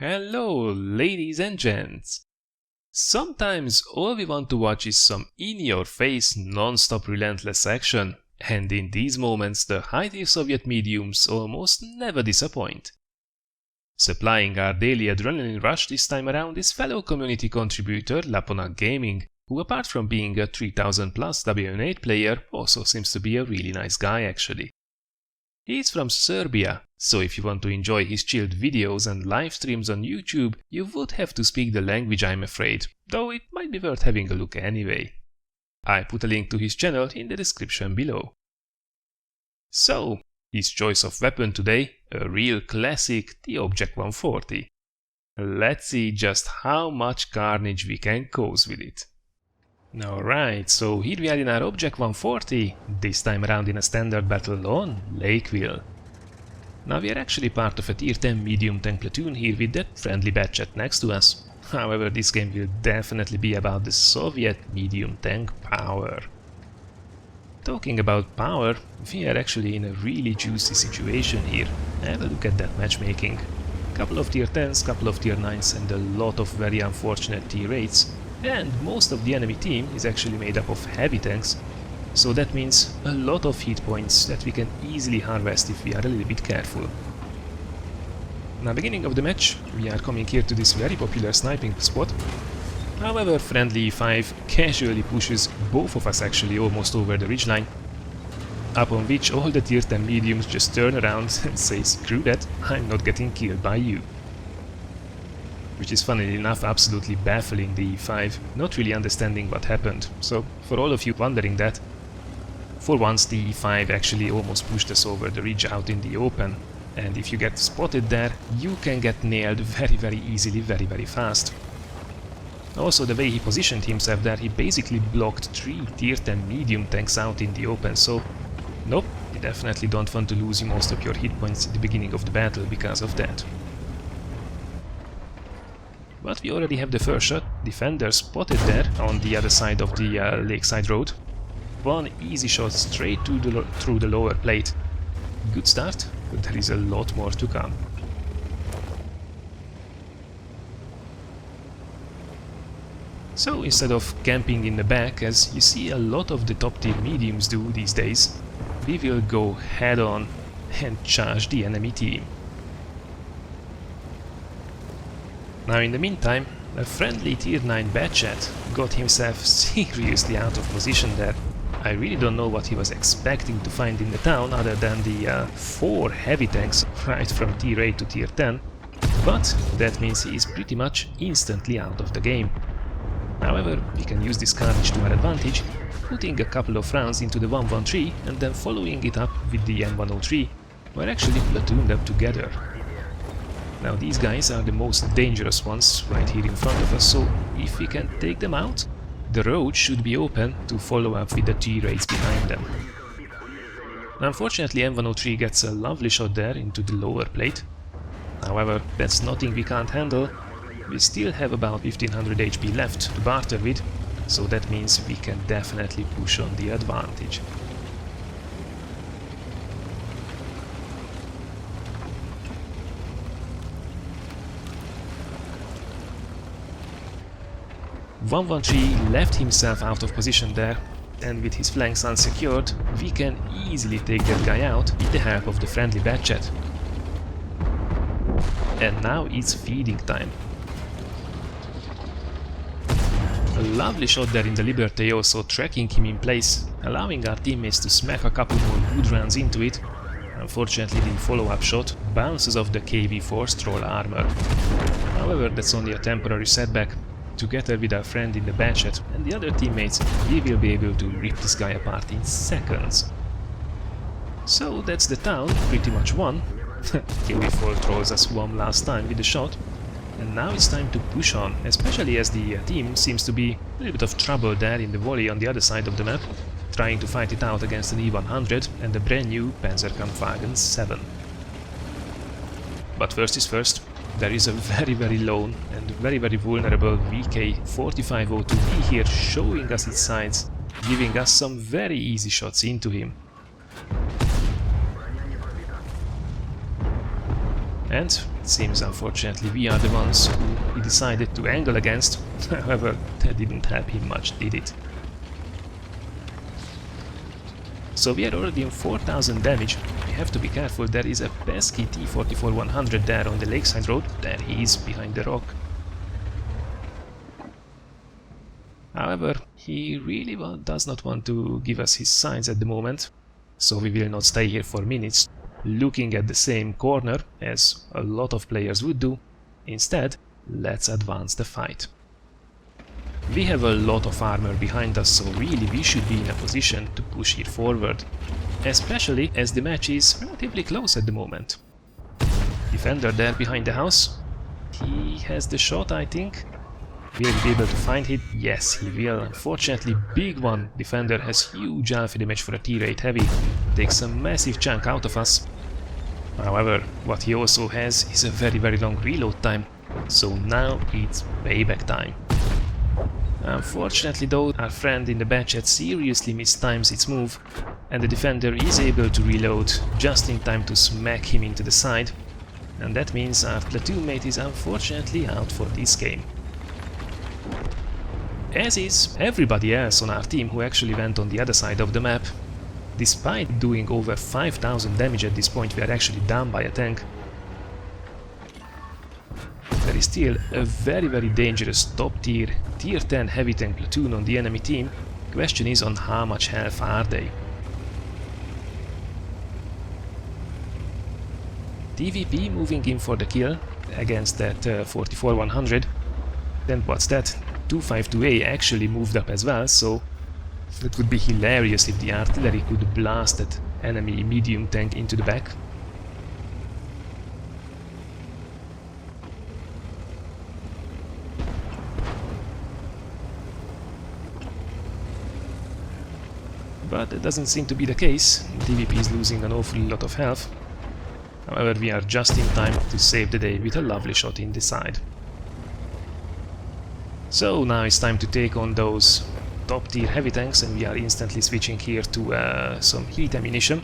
Hello, ladies and gents! Sometimes all we want to watch is some in-your-face, non-stop relentless action, and in these moments the high-tier Soviet mediums almost never disappoint. Supplying our daily adrenaline rush this time around is fellow community contributor Laponac Gaming, who apart from being a 3000 plus WN8 player, also seems to be a really nice guy actually. He's from Serbia, so if you want to enjoy his chilled videos and live streams on YouTube, you would have to speak the language, I'm afraid, though it might be worth having a look anyway. I put a link to his channel in the description below. So, his choice of weapon today, a real classic, the Object 140. Let's see just how much carnage we can cause with it. Alright, so here we are in our Object 140, this time around in a standard battle on Lakeville. Now we are actually part of a tier 10 medium tank platoon here with that friendly batchet next to us. However, this game will definitely be about the Soviet medium tank power. Talking about power, we are actually in a really juicy situation here. Have a look at that matchmaking. Couple of tier 10s, couple of tier 9s and a lot of very unfortunate tier 8s. And most of the enemy team is actually made up of heavy tanks, so that means a lot of hit points that we can easily harvest if we are a little bit careful. Now, beginning of the match, we are coming here to this very popular sniping spot. However, friendly E5 casually pushes both of us actually almost over the ridgeline, upon which all the tier 10 mediums just turn around and say, screw that, I'm not getting killed by you. Which is funnily enough absolutely baffling the E5, not really understanding what happened. So, for all of you wondering that, for once the E5 actually almost pushed us over the ridge out in the open, and if you get spotted there, you can get nailed very easily, very fast. Also, the way he positioned himself there, he basically blocked 3 tier 10 medium tanks out in the open, so nope, you definitely don't want to lose most of your hit points at the beginning of the battle because of that. But we already have the first shot, defender spotted there on the other side of the lakeside road. One easy shot straight through the lower plate. Good start, but there is a lot more to come. So instead of camping in the back, as you see a lot of the top tier mediums do these days, we will go head on and charge the enemy team. Now in the meantime, a friendly tier 9 batchet got himself seriously out of position there. I really don't know what he was expecting to find in the town other than the 4 heavy tanks right from tier 8 to tier 10, but that means he is pretty much instantly out of the game. However, we can use this carnage to our advantage, putting a couple of rounds into the 113 and then following it up with the M103, we're actually platooned up together. Now these guys are the most dangerous ones right here in front of us, so if we can take them out, the road should be open to follow up with the T-rates behind them. Now, unfortunately M103 gets a lovely shot there into the lower plate. However, that's nothing we can't handle. We still have about 1500 HP left to barter with, so that means we can definitely push on the advantage. M113 left himself out of position there, and with his flanks unsecured, we can easily take that guy out with the help of the friendly batchet. And now it's feeding time. A lovely shot there in the Liberté, also tracking him in place, allowing our teammates to smack a couple more good rounds into it. Unfortunately, the follow-up shot bounces off the KV-4 Stroll armor. However, that's only a temporary setback. Together with our friend in the batchet and the other teammates, we will be able to rip this guy apart in seconds. So that's the town, pretty much won. KV-4 trolls us one last time with the shot. And now it's time to push on, especially as the team seems to be a little bit of trouble there in the valley on the other side of the map, trying to fight it out against an E100 and the brand new Panzerkampfwagen 7. But first is first. There is a very lone and very vulnerable VK4502B here showing us its sides, giving us some very easy shots into him. And Seems unfortunately we are the ones who he decided to angle against, however that didn't help him much, did it? So we are already on 4000 damage. We have to be careful, there is a pesky T-44-100 there on the lakeside road. There he is, behind the rock. However, he really does not want to give us his signs at the moment, so we will not stay here for minutes, looking at the same corner as a lot of players would do. Instead, let's advance the fight. We have a lot of armor behind us, so really we should be in a position to push here forward, especially as the match is relatively close at the moment. Defender there behind the house. He has the shot, I think. Will he be able to find it? Yes, he will. Unfortunately, big one. Defender has huge alpha damage for a tier 8 heavy. Takes a massive chunk out of us. However, what he also has is a very long reload time. So now it's payback time. Unfortunately though, our friend in the back chat seriously mistimes its move, and the defender is able to reload just in time to smack him into the side. And that means our platoon mate is unfortunately out for this game. As is everybody else on our team who actually went on the other side of the map. Despite doing over 5000 damage at this point, we are actually down by a tank. There is still a very dangerous top tier, tier 10 heavy tank platoon on the enemy team. Question is on how much health are they? TVP moving in for the kill against that 44-100. Then what's that? 252A actually moved up as well, so it would be hilarious if the artillery could blast that enemy medium tank into the back. But that doesn't seem to be the case. DVP is losing an awful lot of health. However, we are just in time to save the day with a lovely shot in the side. So now it's time to take on those top tier heavy tanks, and we are instantly switching here to some heat ammunition.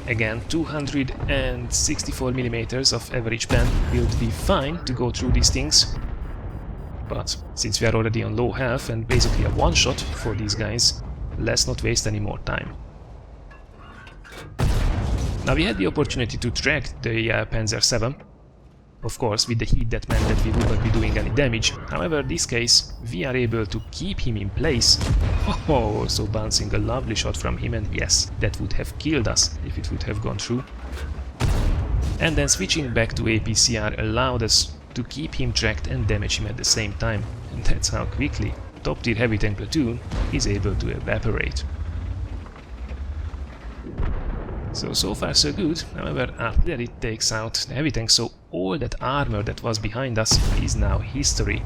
Again, 264mm of average pen will be fine to go through these things. But since we are already on low health and basically a one shot for these guys, let's not waste any more time. Now we had the opportunity to track the Panzer VII. Of course, with the heat that meant that we would not be doing any damage. However, in this case, we are able to keep him in place. Oh, so bouncing a lovely shot from him, and yes, that would have killed us if it would have gone through. And then switching back to APCR allowed us to keep him tracked and damage him at the same time. And that's how quickly top tier heavy tank platoon is able to evaporate. So far so good. However, artillery takes out the heavy tank, so all that armor that was behind us is now history.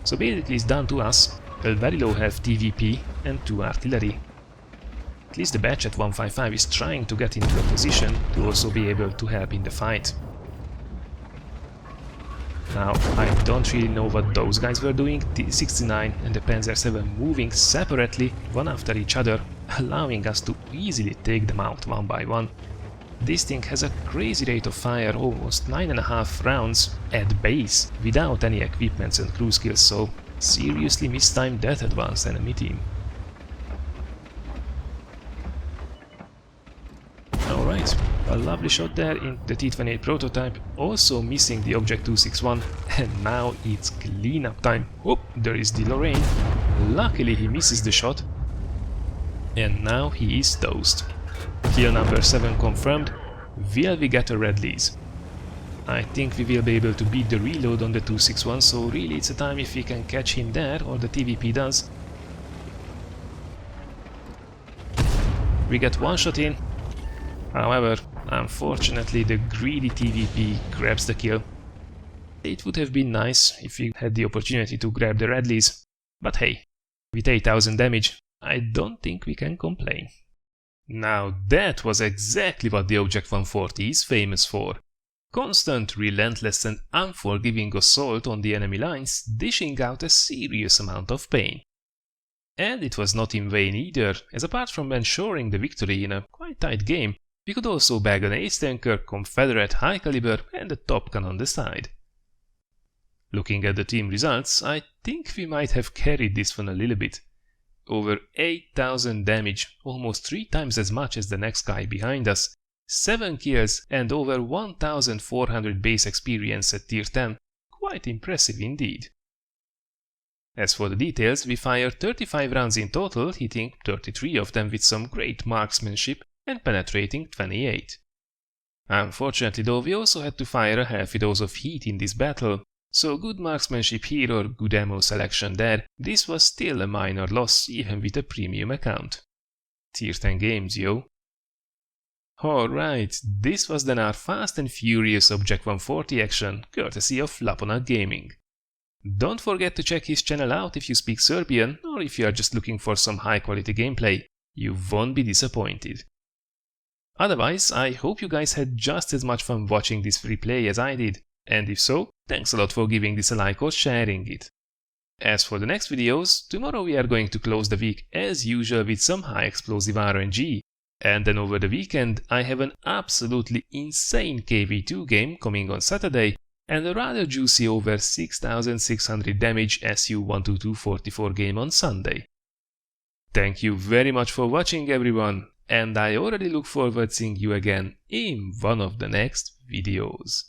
So basically it's down to us, a very low health TVP and 2 artillery. At least the batch at 155 is trying to get into a position to also be able to help in the fight. Now, I don't really know what those guys were doing. T-69 and the Panzer VII moving separately, one after each other, allowing us to easily take them out one by one. This thing has a crazy rate of fire, almost 9.5 rounds at base, without any equipments and crew skills, so seriously mistimed that advanced enemy team. Alright, a lovely shot there in the T-28 prototype, also missing the Object 261, and now it's cleanup time. Oh, there is the Lorraine. Luckily he misses the shot, and now he is toast. Kill number 7 confirmed. Will we get a red lease? I think we will be able to beat the reload on the 261, so really it's a time if we can catch him there, or the TVP does. We get one shot in. However, unfortunately the greedy TVP grabs the kill. It would have been nice if we had the opportunity to grab the red lease, but hey, with 8000 damage, I don't think we can complain. Now that was exactly what the Object 140 is famous for. Constant, relentless and unforgiving assault on the enemy lines, dishing out a serious amount of pain. And it was not in vain either, as apart from ensuring the victory in a quite tight game, We could also bag an ace tanker, Confederate high caliber and a top gun on the side. Looking at the team results, I think we might have carried this one a little bit. Over 8000 damage, almost 3 times as much as the next guy behind us, 7 kills and over 1400 base experience at tier 10, quite impressive indeed. As for the details, we fired 35 rounds in total, hitting 33 of them with some great marksmanship and penetrating 28. Unfortunately though, we also had to fire a healthy dose of heat in this battle, so good marksmanship here or good ammo selection there, this was still a minor loss even with a premium account. Tier 10 games, yo. Alright, this was then our fast and furious Object 140 action, courtesy of Laponac Gaming. Don't forget to check his channel out if you speak Serbian or if you are just looking for some high quality gameplay, you won't be disappointed. Otherwise, I hope you guys had just as much fun watching this free play as I did, and if so, thanks a lot for giving this a like or sharing it. As for the next videos, tomorrow we are going to close the week as usual with some high explosive RNG, and then over the weekend I have an absolutely insane KV2 game coming on Saturday, and a rather juicy over 6600 damage SU-122-44 game on Sunday. Thank you very much for watching everyone, and I already look forward to seeing you again in one of the next videos.